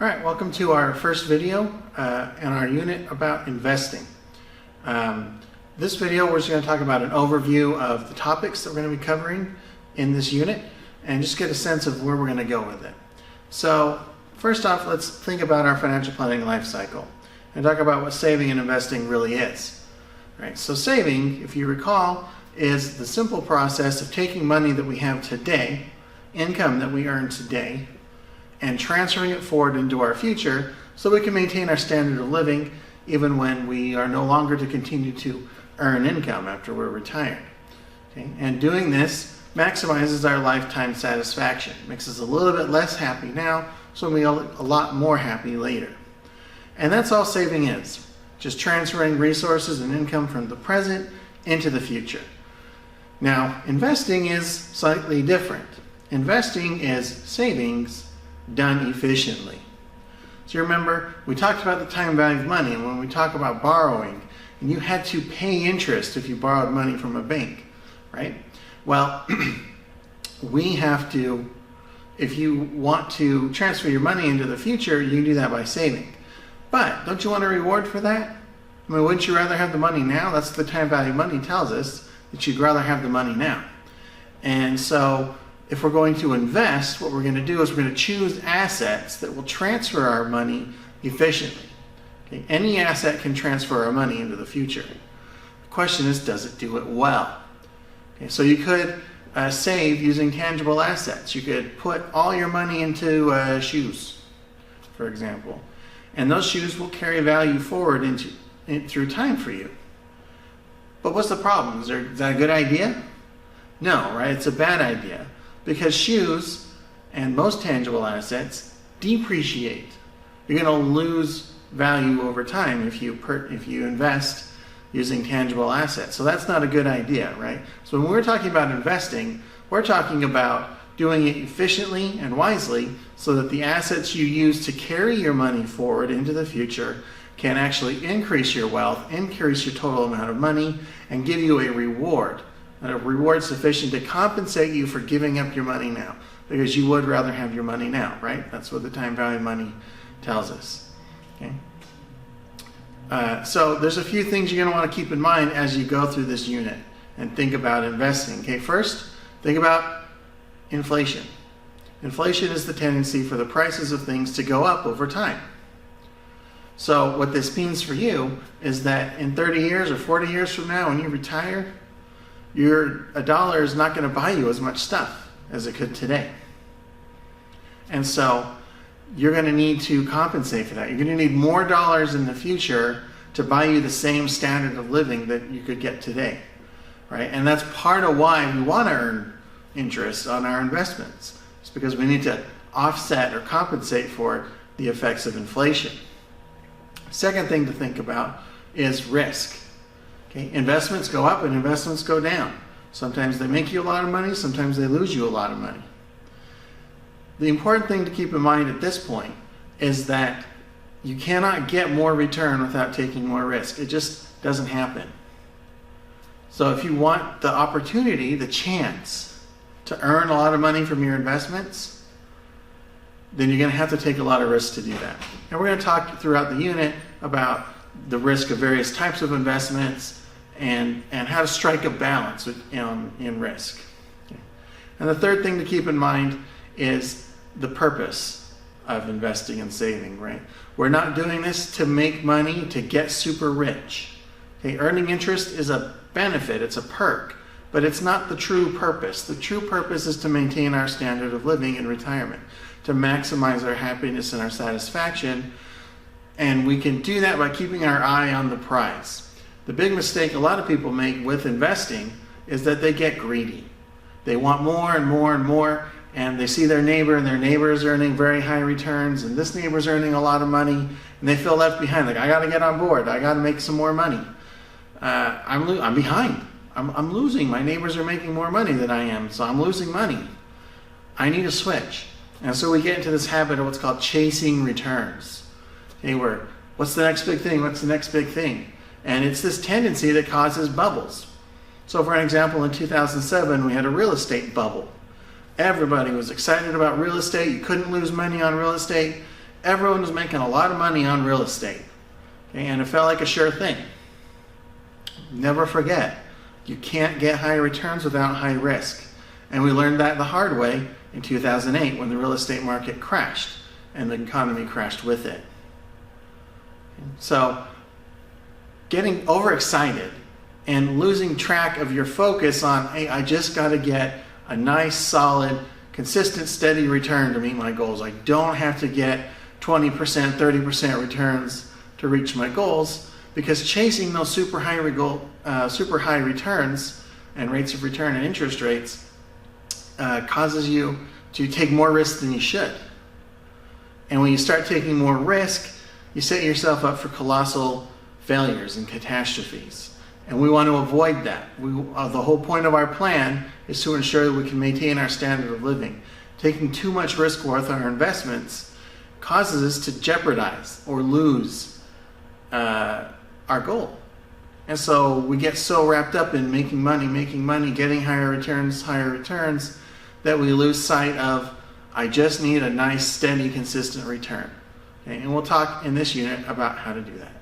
All right, welcome to our first video in our unit about investing. This video we're just going to talk about an overview of the topics that we're going to be covering in this unit and just get a sense of where we're going to go with it. So first off, let's think about our financial planning life cycle and talk about what saving and investing really is. All right, so saving, if you recall, is the simple process of taking money that we have today, income that we earn today, and transferring it forward into our future so we can maintain our standard of living even when we are no longer to continue to earn income after we're retired. Okay? And doing this maximizes our lifetime satisfaction. Makes us a little bit less happy now, so we'll be a lot more happy later. And that's all saving is, just transferring resources and income from the present into the future. Now, investing is slightly different. Investing is savings done efficiently. So you remember, we talked about the time value of money, and when we talk about borrowing, and you had to pay interest if you borrowed money from a bank, right? Well, we have to, if you want to transfer your money into the future, you can do that by saving. But don't you want a reward for that? I mean, wouldn't you rather have the money now? That's the time value of money tells us that you'd rather have the money now. And so if we're going to invest, what we're going to do is we're going to choose assets that will transfer our money efficiently. Okay? Any asset can transfer our money into the future. The question is, does it do it well? Okay, so you could save using tangible assets. You could put all your money into shoes, for example, and those shoes will carry value forward through time for you. But what's the problem? Is that a good idea? No, right? It's a bad idea. Because shoes and most tangible assets depreciate. You're going to lose value over time if you invest using tangible assets. So that's not a good idea, right? So when we're talking about investing, we're talking about doing it efficiently and wisely so that the assets you use to carry your money forward into the future can actually increase your wealth, increase your total amount of money, and give you a reward sufficient to compensate you for giving up your money now, because you would rather have your money now, right? That's what the time value of money tells us. Okay. So there's a few things you're going to want to keep in mind as you go through this unit and think about investing. Okay, first, think about inflation. Inflation is the tendency for the prices of things to go up over time. So what this means for you is that in 30 years or 40 years from now, when you retire, a dollar is not going to buy you as much stuff as it could today. And so you're going to need to compensate for that. You're going to need more dollars in the future to buy you the same standard of living that you could get today, right? And that's part of why we want to earn interest on our investments. It's because we need to offset or compensate for the effects of inflation. Second thing to think about is risk. Okay, investments go up and investments go down. Sometimes they make you a lot of money, sometimes they lose you a lot of money. The important thing to keep in mind at this point is that you cannot get more return without taking more risk. It just doesn't happen. So if you want the opportunity, the chance to earn a lot of money from your investments, then you're going to have to take a lot of risk to do that. And we're going to talk throughout the unit about the risk of various types of investments and how to strike a balance in risk. Okay. And the third thing to keep in mind is the purpose of investing and saving, right? We're not doing this to make money, to get super rich. Okay, earning interest is a benefit, it's a perk, but it's not the true purpose. The true purpose is to maintain our standard of living in retirement, to maximize our happiness and our satisfaction, and we can do that by keeping our eye on the prize. The big mistake a lot of people make with investing is that they get greedy. They want more and more and more, and they see their neighbor, and their neighbor is earning very high returns, and this neighbor's earning a lot of money, and they feel left behind. Like, I got to get on board. I got to make some more money. I'm behind. I'm losing. My neighbors are making more money than I am, so I'm losing money. I need a switch. And so we get into this habit of what's called chasing returns. Okay, what's the next big thing? What's the next big thing? And it's this tendency that causes bubbles. So for an example, in 2007, we had a real estate bubble. Everybody was excited about real estate. You couldn't lose money on real estate. everyone was making a lot of money on real estate. Okay, and it felt like a sure thing. Never forget, you can't get high returns without high risk. And we learned that the hard way in 2008 when the real estate market crashed and the economy crashed with it. So getting overexcited and losing track of your focus on, hey, I just got to get a nice, solid, consistent, steady return to meet my goals. I don't have to get 20%, 30% returns to reach my goals, because chasing those super high returns and rates of return and interest rates causes you to take more risk than you should. And when you start taking more risk, you set yourself up for colossal failures and catastrophes. And we want to avoid that. The whole point of our plan is to ensure that we can maintain our standard of living. Taking too much risk with our investments causes us to jeopardize or lose our goal. And so we get so wrapped up in making money, getting higher returns, that we lose sight of, I just need a nice, steady, consistent return. Okay? And we'll talk in this unit about how to do that.